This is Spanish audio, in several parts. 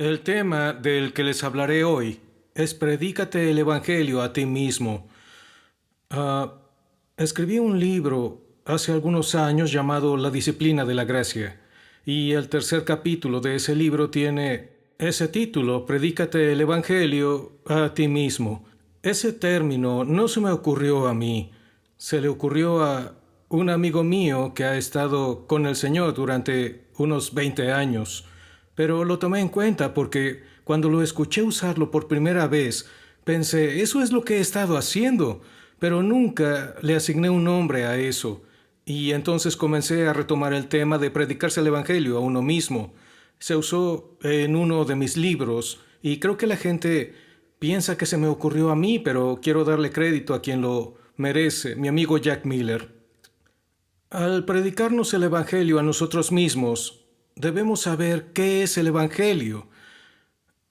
El tema del que les hablaré hoy es Predícate el Evangelio a ti mismo. Ah, Escribí un libro hace algunos años llamado La Disciplina de la Gracia, y el tercer capítulo de ese libro tiene ese título, Predícate el Evangelio a ti mismo. Ese término no se me ocurrió a mí, se le ocurrió a un amigo mío que ha estado con el Señor durante unos 20 años, pero lo tomé en cuenta porque cuando lo escuché usarlo por primera vez, pensé, eso es lo que he estado haciendo, pero nunca le asigné un nombre a eso. Y entonces comencé a retomar el tema de predicarse el Evangelio a uno mismo. Se usó en uno de mis libros y creo que la gente piensa que se me ocurrió a mí, pero quiero darle crédito a quien lo merece, mi amigo Jack Miller. Al predicarnos el Evangelio a nosotros mismos, debemos saber qué es el Evangelio.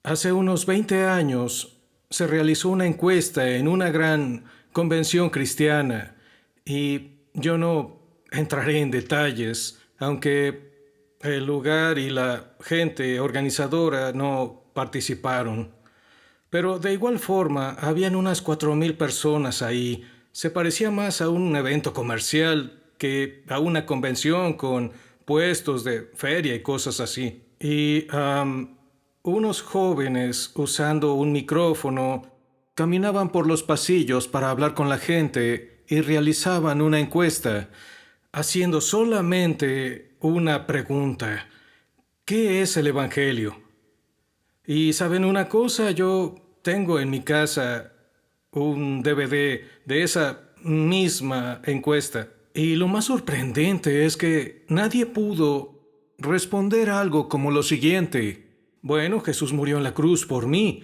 Hace unos 20 años se realizó una encuesta en una gran convención cristiana y yo no entraré en detalles, aunque el lugar y la gente organizadora no participaron. Pero de igual forma, habían unas 4,000 personas ahí. Se parecía más a un evento comercial que a una convención con puestos de feria y cosas así. Y unos jóvenes usando un micrófono caminaban por los pasillos para hablar con la gente y realizaban una encuesta, haciendo solamente una pregunta. ¿Qué es el Evangelio? Y saben una cosa, yo tengo en mi casa un DVD de esa misma encuesta. Y lo más sorprendente es que nadie pudo responder algo como lo siguiente. Bueno, Jesús murió en la cruz por mí.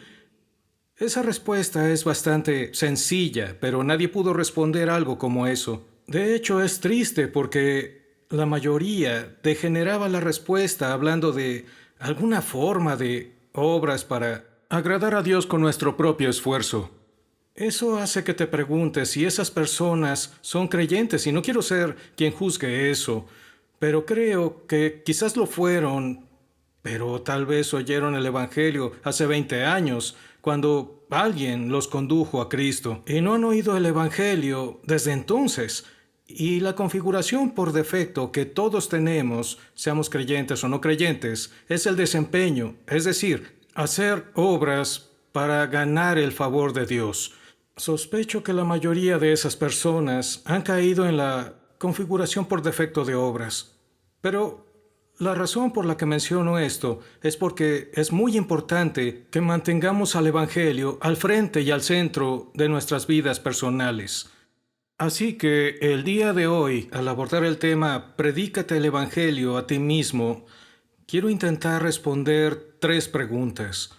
Esa respuesta es bastante sencilla, pero nadie pudo responder algo como eso. De hecho, es triste porque la mayoría degeneraba la respuesta hablando de alguna forma de obras para agradar a Dios con nuestro propio esfuerzo. Eso hace que te preguntes si esas personas son creyentes, y no quiero ser quien juzgue eso, pero creo que quizás lo fueron, pero tal vez oyeron el Evangelio hace 20 años, cuando alguien los condujo a Cristo, y no han oído el Evangelio desde entonces. Y la configuración por defecto que todos tenemos, seamos creyentes o no creyentes, es el desempeño, es decir, hacer obras para ganar el favor de Dios. Sospecho que la mayoría de esas personas han caído en la configuración por defecto de obras. Pero la razón por la que menciono esto es porque es muy importante que mantengamos al Evangelio al frente y al centro de nuestras vidas personales. Así que el día de hoy, al abordar el tema Predícate el Evangelio a ti mismo, quiero intentar responder 3 preguntas.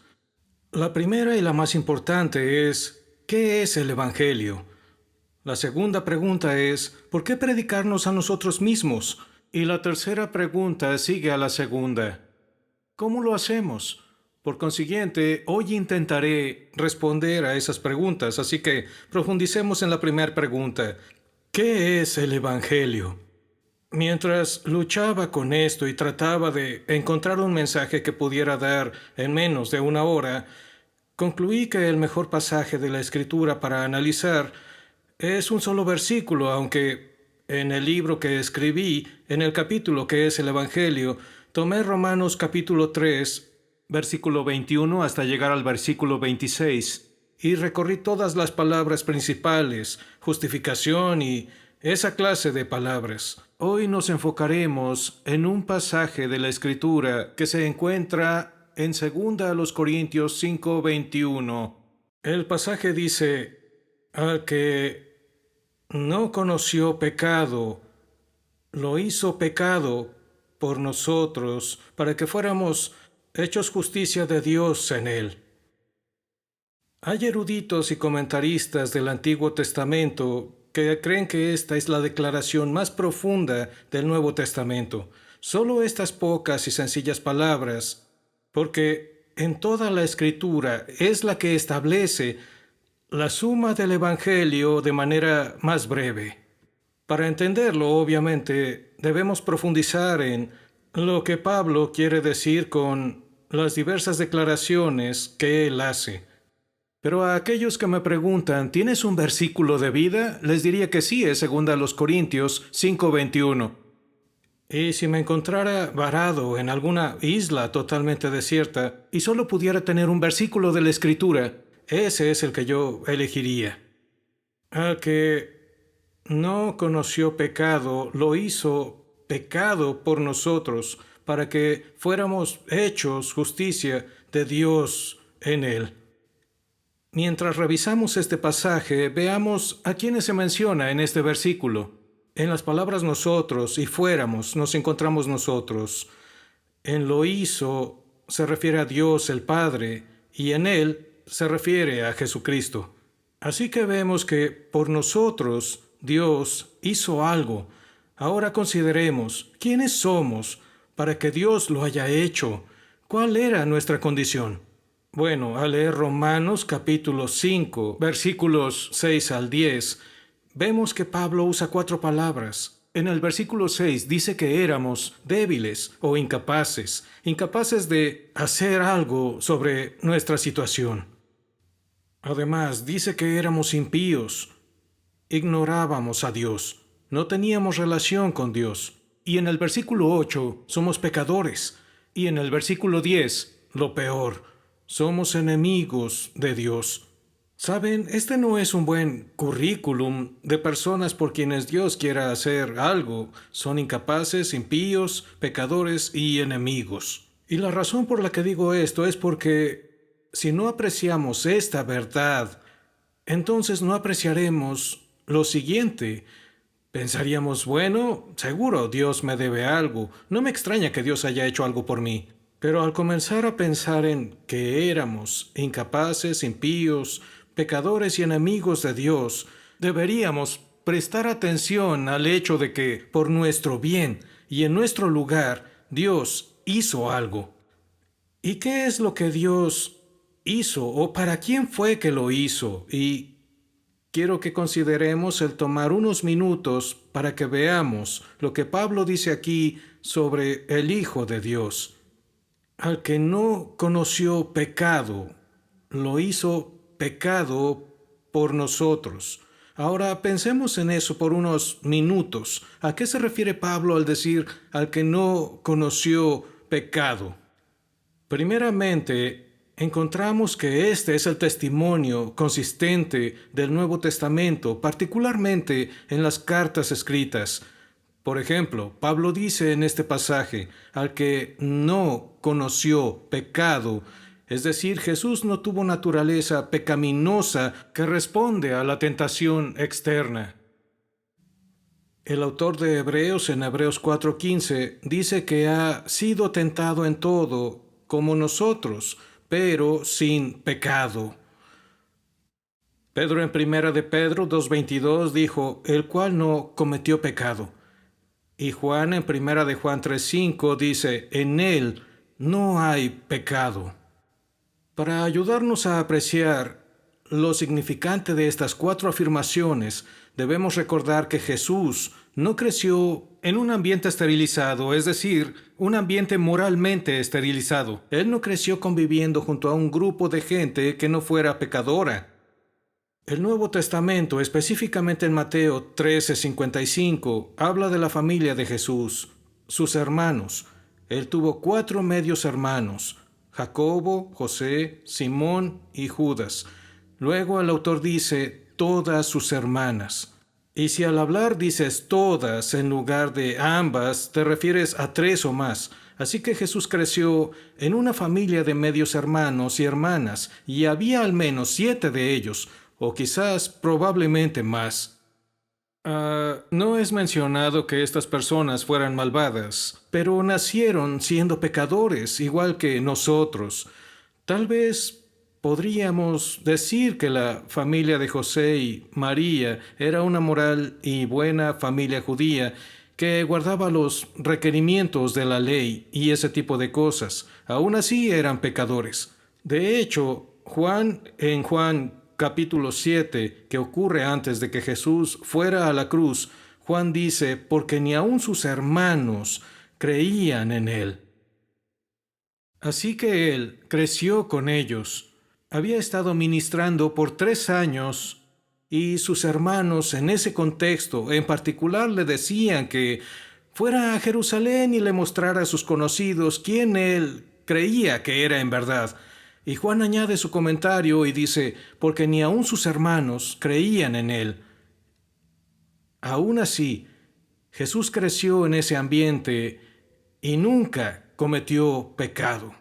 La primera y la más importante es, ¿qué es el Evangelio? La segunda pregunta es, ¿por qué predicarnos a nosotros mismos? Y la tercera pregunta sigue a la segunda. ¿Cómo lo hacemos? Por consiguiente, hoy intentaré responder a esas preguntas, así que profundicemos en la primera pregunta. ¿Qué es el Evangelio? Mientras luchaba con esto y trataba de encontrar un mensaje que pudiera dar en menos de una hora, concluí que el mejor pasaje de la Escritura para analizar es un solo versículo, aunque en el libro que escribí, en el capítulo que es el Evangelio, tomé Romanos capítulo 3, versículo 21 hasta llegar al versículo 26, y recorrí todas las palabras principales, justificación y esa clase de palabras. Hoy nos enfocaremos en un pasaje de la Escritura que se encuentra en 2 Corintios 5:21. El pasaje dice, al que no conoció pecado, lo hizo pecado por nosotros, para que fuéramos hechos justicia de Dios en él. Hay eruditos y comentaristas del Antiguo Testamento que creen que esta es la declaración más profunda del Nuevo Testamento. Solo estas pocas y sencillas palabras, porque en toda la Escritura es la que establece la suma del Evangelio de manera más breve. Para entenderlo, obviamente, debemos profundizar en lo que Pablo quiere decir con las diversas declaraciones que él hace. Pero a aquellos que me preguntan, ¿tienes un versículo de vida? Les diría que sí, es 2 Corintios 5:21. Y si me encontrara varado en alguna isla totalmente desierta y solo pudiera tener un versículo de la Escritura, ese es el que yo elegiría. Al que no conoció pecado, lo hizo pecado por nosotros, para que fuéramos hechos justicia de Dios en él. Mientras revisamos este pasaje, veamos a quiénes se menciona en este versículo. En las palabras nosotros y fuéramos nos encontramos nosotros. En lo hizo se refiere a Dios el Padre y en él se refiere a Jesucristo. Así que vemos que por nosotros Dios hizo algo. Ahora consideremos quiénes somos para que Dios lo haya hecho. ¿Cuál era nuestra condición? Bueno, al leer Romanos capítulo 5, versículos 6 al 10, vemos que Pablo usa 4 palabras. En el versículo 6 dice que éramos débiles o incapaces de hacer algo sobre nuestra situación. Además, dice que éramos impíos, ignorábamos a Dios, no teníamos relación con Dios. Y en el versículo 8 somos pecadores. Y en el versículo 10, lo peor, somos enemigos de Dios. Saben, este no es un buen currículum de personas por quienes Dios quiera hacer algo. Son incapaces, impíos, pecadores y enemigos. Y la razón por la que digo esto es porque si no apreciamos esta verdad, entonces no apreciaremos lo siguiente. Pensaríamos, bueno, seguro Dios me debe algo. No me extraña que Dios haya hecho algo por mí. Pero al comenzar a pensar en que éramos incapaces, impíos, pecadores y enemigos de Dios, deberíamos prestar atención al hecho de que, por nuestro bien y en nuestro lugar, Dios hizo algo. ¿Y qué es lo que Dios hizo o para quién fue que lo hizo? Y quiero que consideremos el tomar unos minutos para que veamos lo que Pablo dice aquí sobre el Hijo de Dios. Al que no conoció pecado, lo hizo pecado por nosotros. Ahora pensemos en eso por unos minutos. ¿A qué se refiere Pablo al decir al que no conoció pecado? Primeramente, encontramos que este es el testimonio consistente del Nuevo Testamento, particularmente en las cartas escritas. Por ejemplo, Pablo dice en este pasaje, al que no conoció pecado, es decir, Jesús no tuvo naturaleza pecaminosa que responde a la tentación externa. El autor de Hebreos en Hebreos 4:15 dice que ha sido tentado en todo como nosotros, pero sin pecado. Pedro en Primera de Pedro 2:22 dijo, el cual no cometió pecado. Y Juan en Primera de Juan 3:5 dice, en él no hay pecado. Para ayudarnos a apreciar lo significante de estas 4 afirmaciones, debemos recordar que Jesús no creció en un ambiente esterilizado, es decir, un ambiente moralmente esterilizado. Él no creció conviviendo junto a un grupo de gente que no fuera pecadora. El Nuevo Testamento, específicamente en Mateo 13:55, habla de la familia de Jesús, sus hermanos. Él tuvo 4 medios hermanos, Jacobo, José, Simón y Judas. Luego el autor dice, todas sus hermanas. Y si al hablar dices todas en lugar de ambas, te refieres a 3 o más. Así que Jesús creció en una familia de medios hermanos y hermanas, y había al menos 7 de ellos, o quizás probablemente más. No es mencionado que estas personas fueran malvadas, pero nacieron siendo pecadores, igual que nosotros. Tal vez podríamos decir que la familia de José y María era una moral y buena familia judía que guardaba los requerimientos de la ley y ese tipo de cosas. Aún así eran pecadores. De hecho, en Juan capítulo 7, que ocurre antes de que Jesús fuera a la cruz, Juan dice, porque ni aun sus hermanos creían en él. Así que él creció con ellos. Había estado ministrando por 3 años y sus hermanos en ese contexto en particular le decían que fuera a Jerusalén y le mostrara a sus conocidos quién él creía que era en verdad. Y Juan añade su comentario y dice, porque ni aun sus hermanos creían en él. Aún así, Jesús creció en ese ambiente y nunca cometió pecado.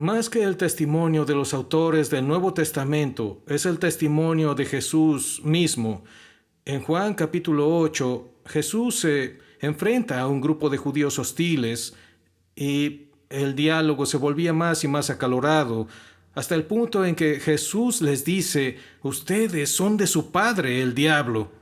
Más que el testimonio de los autores del Nuevo Testamento, es el testimonio de Jesús mismo. En Juan capítulo 8, Jesús se enfrenta a un grupo de judíos hostiles y el diálogo se volvía más y más acalorado, hasta el punto en que Jesús les dice, ustedes son de su padre, el diablo.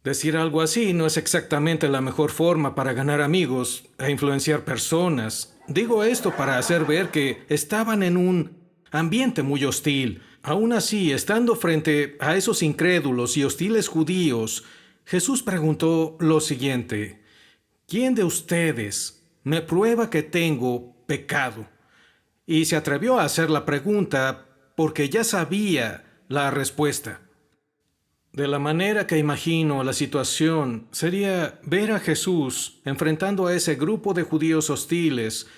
Decir algo así no es exactamente la mejor forma para ganar amigos e influenciar personas. Digo esto para hacer ver que estaban en un ambiente muy hostil. Aún así, estando frente a esos incrédulos y hostiles judíos, Jesús preguntó lo siguiente: ¿quién de ustedes me prueba que tengo pecado? Y se atrevió a hacer la pregunta porque ya sabía la respuesta. De la manera que imagino la situación sería ver a Jesús enfrentando a ese grupo de judíos hostiles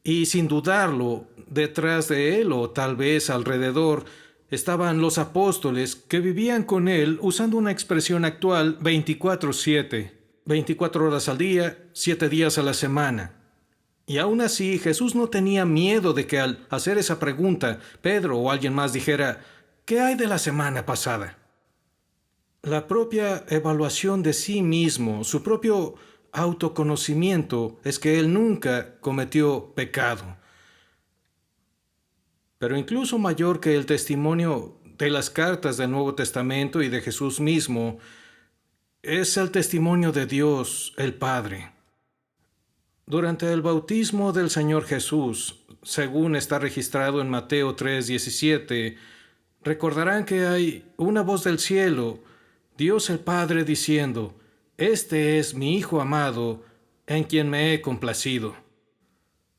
y sin dudarlo, detrás de él o tal vez alrededor estaban los apóstoles que vivían con él usando una expresión actual 24/7, 24 horas al día, 7 días a la semana. Y aún así Jesús no tenía miedo de que al hacer esa pregunta Pedro o alguien más dijera, ¿qué hay de la semana pasada? La propia evaluación de sí mismo, su propio autoconocimiento es que él nunca cometió pecado. Pero incluso mayor que el testimonio de las cartas del Nuevo Testamento y de Jesús mismo, es el testimonio de Dios, el Padre. Durante el bautismo del Señor Jesús, según está registrado en Mateo 3:17, recordarán que hay una voz del cielo, Dios el Padre diciendo, «Este es mi Hijo amado, en quien me he complacido».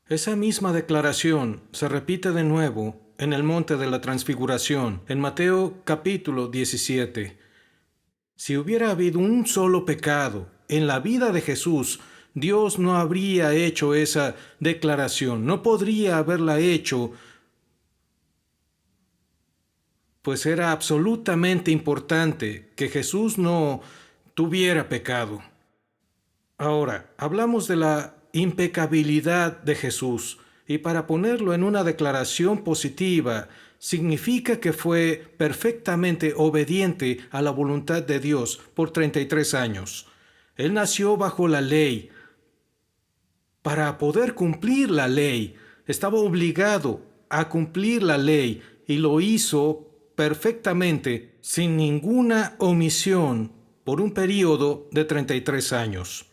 Esa misma declaración se repite de nuevo en el Monte de la Transfiguración, en Mateo capítulo 17. Si hubiera habido un solo pecado en la vida de Jesús, Dios no habría hecho esa declaración, no podría haberla hecho, pues era absolutamente importante que Jesús no tuviera pecado. Ahora, hablamos de la impecabilidad de Jesús, y para ponerlo en una declaración positiva, significa que fue perfectamente obediente a la voluntad de Dios por 33 años. Él nació bajo la ley. Para poder cumplir la ley, estaba obligado a cumplir la ley y lo hizo perfectamente, sin ninguna omisión, por un período de 33 años.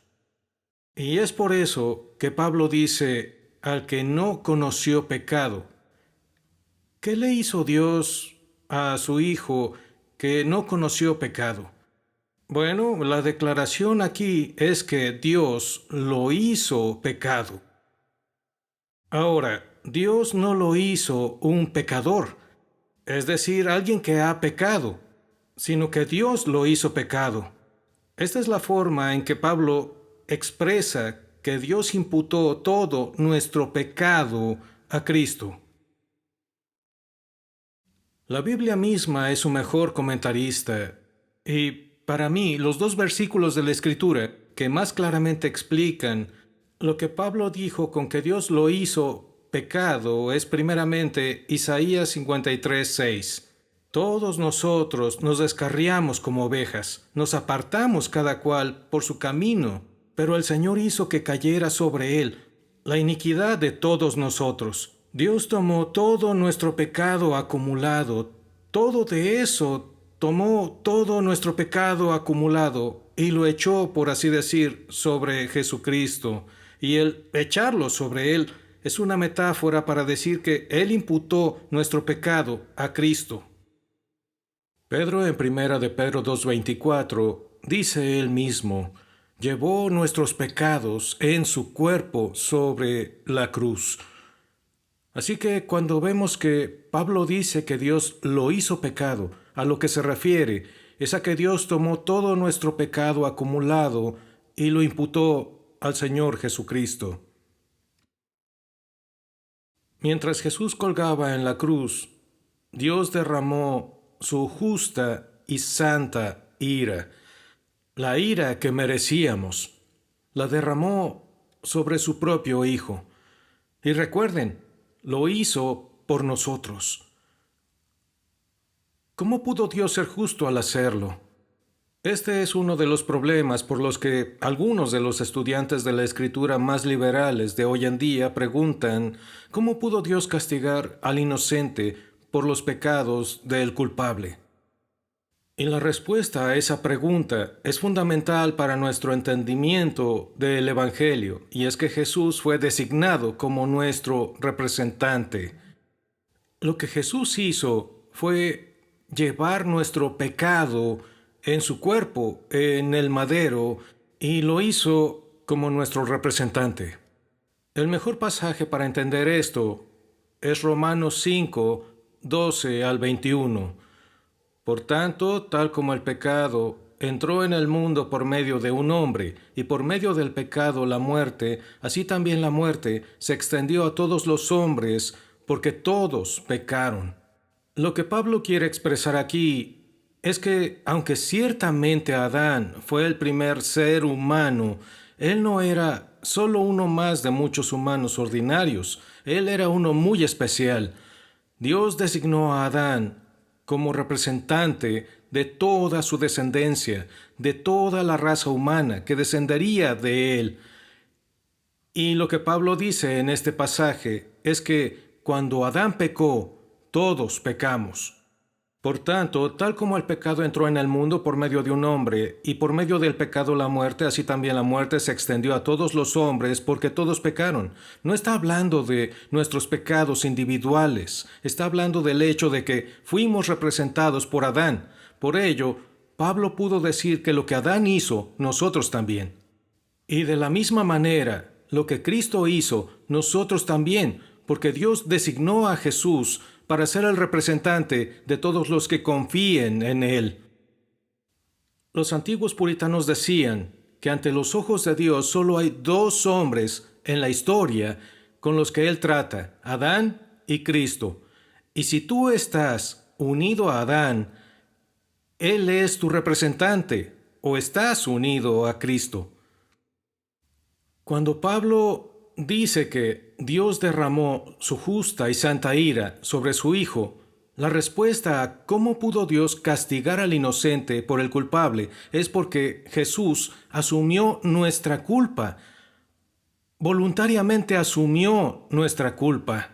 Y es por eso que Pablo dice, al que no conoció pecado. ¿Qué le hizo Dios a su Hijo que no conoció pecado? Bueno, la declaración aquí es que Dios lo hizo pecado. Ahora, Dios no lo hizo un pecador, es decir, alguien que ha pecado, sino que Dios lo hizo pecado. Esta es la forma en que Pablo expresa que Dios imputó todo nuestro pecado a Cristo. La Biblia misma es su mejor comentarista, y para mí los 2 versículos de la Escritura que más claramente explican lo que Pablo dijo con que Dios lo hizo pecado es primeramente Isaías 53:6. Todos nosotros nos descarriamos como ovejas, nos apartamos cada cual por su camino, pero el Señor hizo que cayera sobre él la iniquidad de todos nosotros. Dios tomó todo nuestro pecado acumulado, todo de eso tomó todo nuestro pecado acumulado y lo echó, por así decir, sobre Jesucristo. Y el echarlo sobre él es una metáfora para decir que él imputó nuestro pecado a Cristo. Pedro en 1 de Pedro 2:24 dice él mismo, llevó nuestros pecados en su cuerpo sobre la cruz. Así que cuando vemos que Pablo dice que Dios lo hizo pecado, a lo que se refiere es a que Dios tomó todo nuestro pecado acumulado y lo imputó al Señor Jesucristo. Mientras Jesús colgaba en la cruz, Dios derramó su justa y santa ira, la ira que merecíamos, la derramó sobre su propio Hijo. Y recuerden, lo hizo por nosotros. ¿Cómo pudo Dios ser justo al hacerlo? Este es uno de los problemas por los que algunos de los estudiantes de la escritura más liberales de hoy en día preguntan ¿cómo pudo Dios castigar al inocente por los pecados del culpable? Y la respuesta a esa pregunta es fundamental para nuestro entendimiento del Evangelio, y es que Jesús fue designado como nuestro representante. Lo que Jesús hizo fue llevar nuestro pecado en su cuerpo, en el madero, y lo hizo como nuestro representante. El mejor pasaje para entender esto es Romanos 5, 12 al 21. Por tanto, tal como el pecado entró en el mundo por medio de un hombre, y por medio del pecado la muerte, así también la muerte se extendió a todos los hombres, porque todos pecaron. Lo que Pablo quiere expresar aquí es que, aunque ciertamente Adán fue el primer ser humano, él no era solo uno más de muchos humanos ordinarios, él era uno muy especial. Dios designó a Adán como representante de toda su descendencia, de toda la raza humana que descendería de él. Y lo que Pablo dice en este pasaje es que cuando Adán pecó, todos pecamos. Por tanto, tal como el pecado entró en el mundo por medio de un hombre, y por medio del pecado la muerte, así también la muerte se extendió a todos los hombres porque todos pecaron. No está hablando de nuestros pecados individuales, está hablando del hecho de que fuimos representados por Adán. Por ello, Pablo pudo decir que lo que Adán hizo, nosotros también. Y de la misma manera, lo que Cristo hizo, nosotros también, porque Dios designó a Jesús para ser el representante de todos los que confíen en Él. Los antiguos puritanos decían que ante los ojos de Dios solo hay dos hombres en la historia con los que Él trata, Adán y Cristo. Y si tú estás unido a Adán, Él es tu representante o estás unido a Cristo. Cuando Pablo dice que Dios derramó su justa y santa ira sobre su Hijo, la respuesta a cómo pudo Dios castigar al inocente por el culpable es porque Jesús asumió nuestra culpa, voluntariamente asumió nuestra culpa.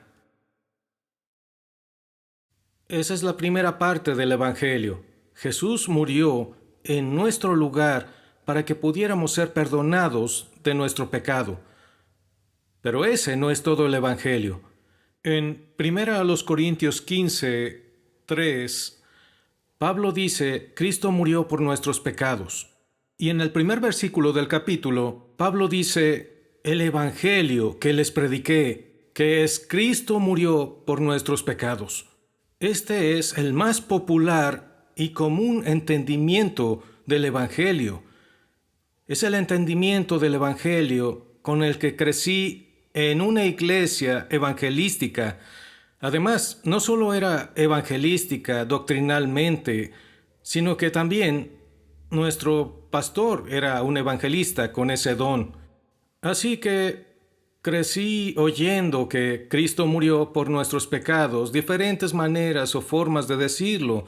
Esa es la primera parte del Evangelio. Jesús murió en nuestro lugar para que pudiéramos ser perdonados de nuestro pecado. Pero ese no es todo el Evangelio. En 1 Corintios 15, 3, Pablo dice, Cristo murió por nuestros pecados. Y en el primer versículo del capítulo, Pablo dice, el Evangelio que les prediqué, que es Cristo murió por nuestros pecados. Este es el más popular y común entendimiento del Evangelio. Es el entendimiento del Evangelio con el que crecí en una iglesia evangelística. Además, no solo era evangelística doctrinalmente, sino que también nuestro pastor era un evangelista con ese don. Así que crecí oyendo que Cristo murió por nuestros pecados, diferentes maneras o formas de decirlo,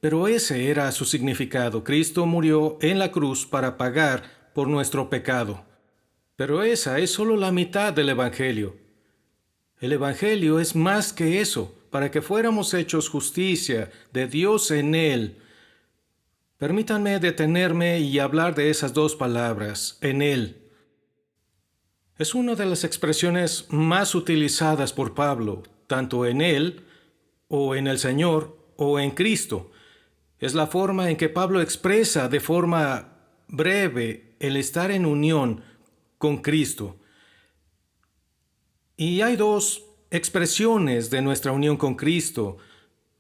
pero ese era su significado. Cristo murió en la cruz para pagar por nuestro pecado. Pero esa es solo la mitad del Evangelio. El Evangelio es más que eso, para que fuéramos hechos justicia de Dios en Él. Permítanme detenerme y hablar de esas dos palabras, en Él. Es una de las expresiones más utilizadas por Pablo, tanto en Él, o en el Señor, o en Cristo. Es la forma en que Pablo expresa de forma breve el estar en unión con Cristo. Y hay dos expresiones de nuestra unión con Cristo.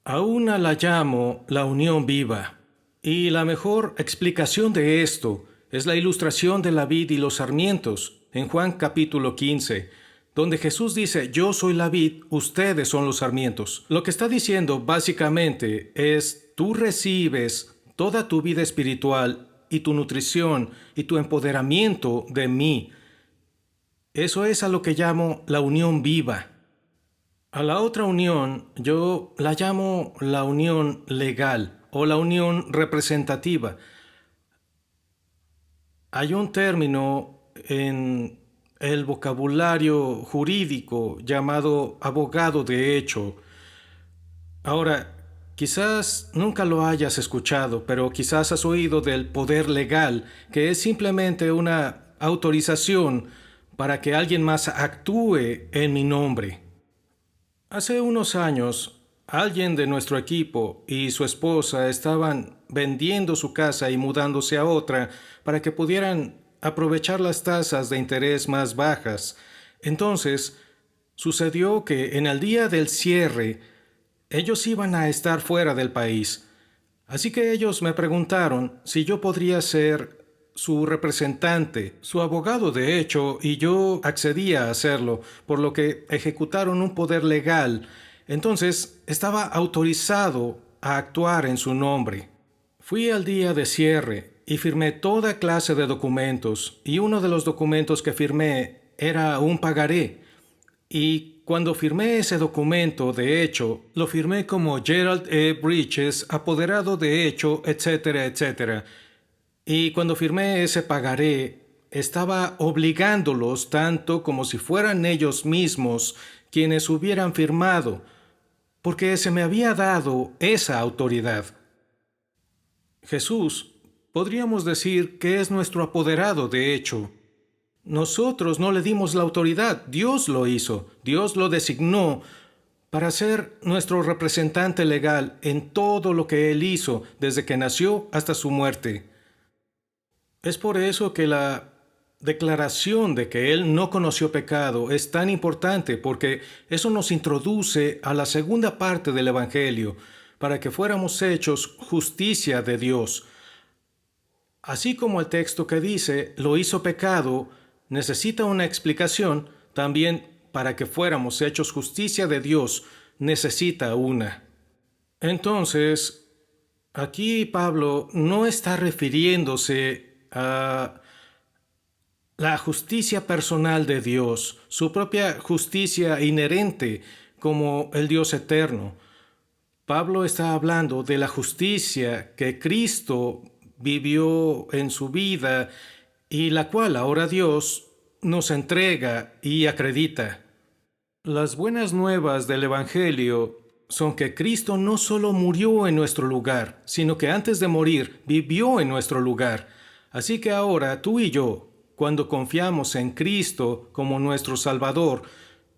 A una la llamo la unión viva. Y la mejor explicación de esto es la ilustración de la vid y los sarmientos en Juan capítulo 15, donde Jesús dice: yo soy la vid, ustedes son los sarmientos. Lo que está diciendo básicamente es: tú recibes toda tu vida espiritual y tu nutrición y tu empoderamiento de mí. Eso es a lo que llamo la unión viva. A la otra unión yo la llamo la unión legal o la unión representativa. Hay un término en el vocabulario jurídico llamado abogado de hecho. Ahora, quizás nunca lo hayas escuchado, pero quizás has oído del poder legal, que es simplemente una autorización para que alguien más actúe en mi nombre. Hace unos años, alguien de nuestro equipo y su esposa estaban vendiendo su casa y mudándose a otra para que pudieran aprovechar las tasas de interés más bajas. Entonces, sucedió que en el día del cierre, ellos iban a estar fuera del país. Así que ellos me preguntaron si yo podría ser su representante, su abogado de hecho, y yo accedía a hacerlo, por lo que ejecutaron un poder legal. Entonces, estaba autorizado a actuar en su nombre. Fui al día de cierre y firmé toda clase de documentos, y uno de los documentos que firmé era un pagaré. Y cuando firmé ese documento, de hecho, lo firmé como Gerald E. Bridges, apoderado de hecho, etcétera, etcétera. Y cuando firmé ese pagaré, estaba obligándolos tanto como si fueran ellos mismos quienes hubieran firmado, porque se me había dado esa autoridad. Jesús, podríamos decir que es nuestro apoderado, de hecho. Nosotros no le dimos la autoridad, Dios lo hizo, Dios lo designó para ser nuestro representante legal en todo lo que Él hizo desde que nació hasta su muerte. Es por eso que la declaración de que Él no conoció pecado es tan importante, porque eso nos introduce a la segunda parte del Evangelio, para que fuéramos hechos justicia de Dios. Así como el texto que dice, lo hizo pecado, necesita una explicación, también para que fuéramos hechos justicia de Dios, necesita una. Entonces, aquí Pablo no está refiriéndose a la justicia personal de Dios, su propia justicia inherente como el Dios eterno. Pablo está hablando de la justicia que Cristo vivió en su vida y la cual ahora Dios nos entrega y acredita. Las buenas nuevas del Evangelio son que Cristo no solo murió en nuestro lugar, sino que antes de morir vivió en nuestro lugar. Así que ahora tú y yo, cuando confiamos en Cristo como nuestro Salvador,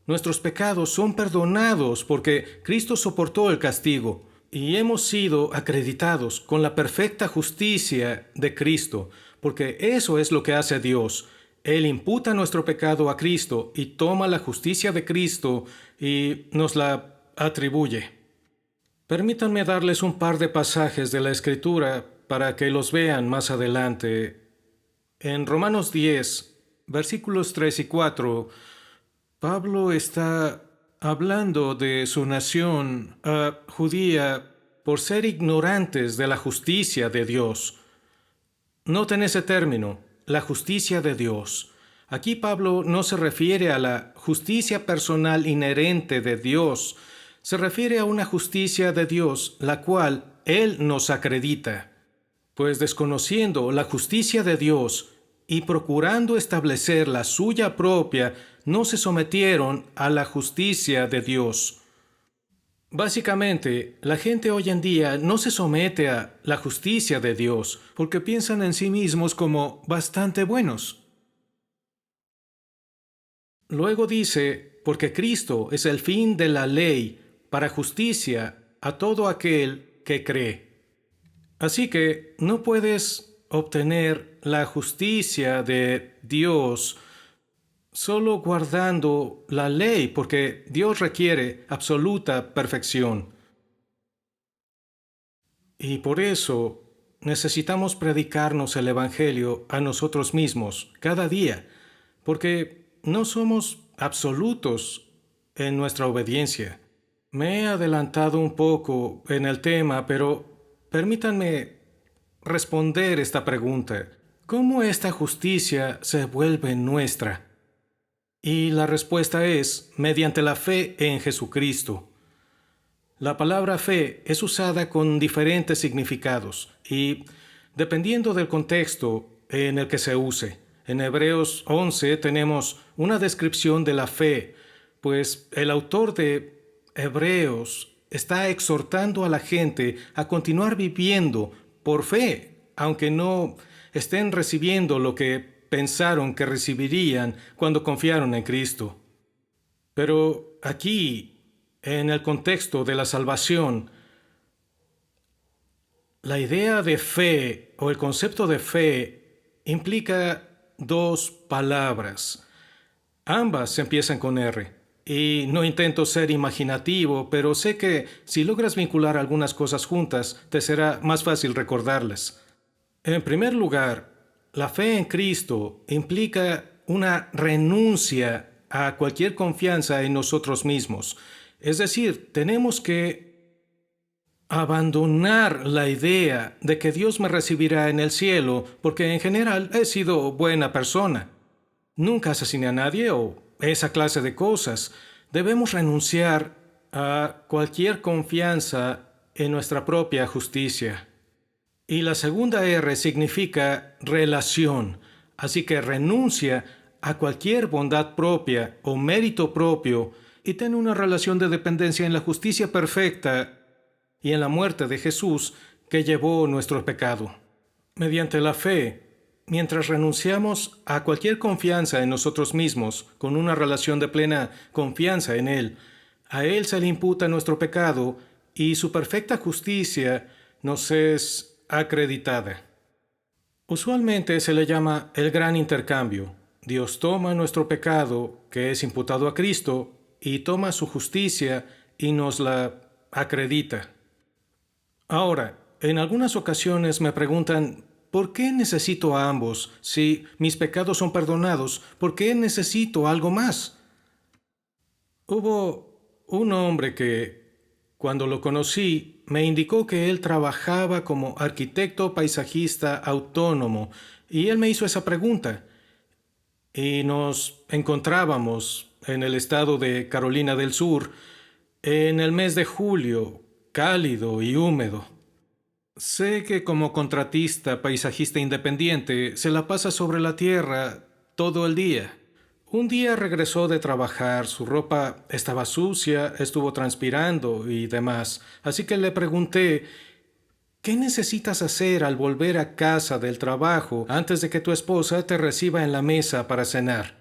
nuestros pecados son perdonados porque Cristo soportó el castigo y hemos sido acreditados con la perfecta justicia de Cristo, porque eso es lo que hace Dios. Él imputa nuestro pecado a Cristo y toma la justicia de Cristo y nos la atribuye. Permítanme darles un par de pasajes de la Escritura para que los vean más adelante. En Romanos 10, versículos 3 y 4, Pablo está hablando de su nación judía por ser ignorantes de la justicia de Dios. Noten ese término, la justicia de Dios. Aquí Pablo no se refiere a la justicia personal inherente de Dios, se refiere a una justicia de Dios, la cual Él nos acredita. Pues desconociendo la justicia de Dios y procurando establecer la suya propia, no se sometieron a la justicia de Dios. Básicamente, la gente hoy en día no se somete a la justicia de Dios porque piensan en sí mismos como bastante buenos. Luego dice, porque Cristo es el fin de la ley para justicia a todo aquel que cree. Así que no puedes obtener la justicia de Dios solo guardando la ley, porque Dios requiere absoluta perfección. Y por eso necesitamos predicarnos el Evangelio a nosotros mismos cada día, porque no somos absolutos en nuestra obediencia. Me he adelantado un poco en el tema, pero permítanme responder esta pregunta. ¿Cómo esta justicia se vuelve nuestra? Y la respuesta es mediante la fe en Jesucristo. La palabra fe es usada con diferentes significados y dependiendo del contexto en el que se use. En Hebreos 11 tenemos una descripción de la fe, pues el autor de Hebreos está exhortando a la gente a continuar viviendo por fe, aunque no estén recibiendo lo que pensaron que recibirían cuando confiaron en Cristo. Pero aquí, en el contexto de la salvación, la idea de fe o el concepto de fe implica dos palabras. Ambas empiezan con R. Y no intento ser imaginativo, pero sé que si logras vincular algunas cosas juntas, te será más fácil recordarlas. En primer lugar, la fe en Cristo implica una renuncia a cualquier confianza en nosotros mismos. Es decir, tenemos que abandonar la idea de que Dios me recibirá en el cielo porque en general he sido buena persona. Nunca asesiné a nadie o esa clase de cosas. Debemos renunciar a cualquier confianza en nuestra propia justicia. Y la segunda R significa relación, así que renuncia a cualquier bondad propia o mérito propio y ten una relación de dependencia en la justicia perfecta y en la muerte de Jesús que llevó nuestro pecado. Mediante la fe, mientras renunciamos a cualquier confianza en nosotros mismos con una relación de plena confianza en Él, a Él se le imputa nuestro pecado y su perfecta justicia nos es acreditada. Usualmente se le llama el gran intercambio. Dios toma nuestro pecado, que es imputado a Cristo, y toma su justicia y nos la acredita. Ahora, en algunas ocasiones me preguntan, ¿por qué necesito a ambos? Si mis pecados son perdonados, ¿por qué necesito algo más? Hubo un hombre que, cuando lo conocí, me indicó que él trabajaba como arquitecto paisajista autónomo y él me hizo esa pregunta. Y nos encontrábamos en el estado de Carolina del Sur en el mes de julio, cálido y húmedo. Sé que como contratista paisajista independiente se la pasa sobre la tierra todo el día. Un día regresó de trabajar, su ropa estaba sucia, estuvo transpirando y demás, así que le pregunté, ¿qué necesitas hacer al volver a casa del trabajo antes de que tu esposa te reciba en la mesa para cenar?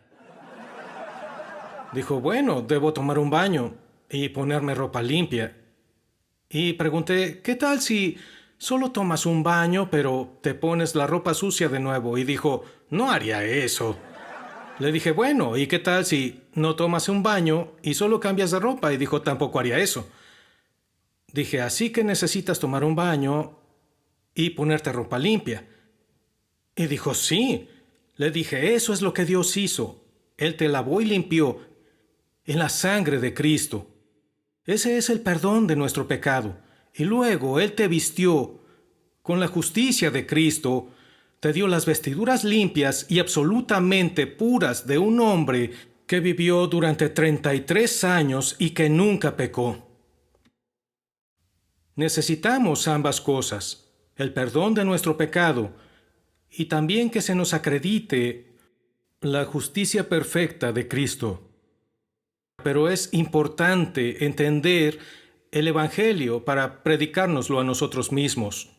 Dijo, bueno, debo tomar un baño y ponerme ropa limpia. Y pregunté, ¿qué tal si solo tomas un baño pero te pones la ropa sucia de nuevo? Y dijo, no haría eso. Le dije, bueno, ¿y qué tal si no tomas un baño y solo cambias de ropa? Y dijo, tampoco haría eso. Dije, así que necesitas tomar un baño y ponerte ropa limpia. Y dijo, sí. Le dije, eso es lo que Dios hizo. Él te lavó y limpió en la sangre de Cristo. Ese es el perdón de nuestro pecado. Y luego Él te vistió con la justicia de Cristo, te dio las vestiduras limpias y absolutamente puras de un hombre que vivió durante 33 años y que nunca pecó. Necesitamos ambas cosas, el perdón de nuestro pecado y también que se nos acredite la justicia perfecta de Cristo. Pero es importante entender el Evangelio para predicárnoslo a nosotros mismos.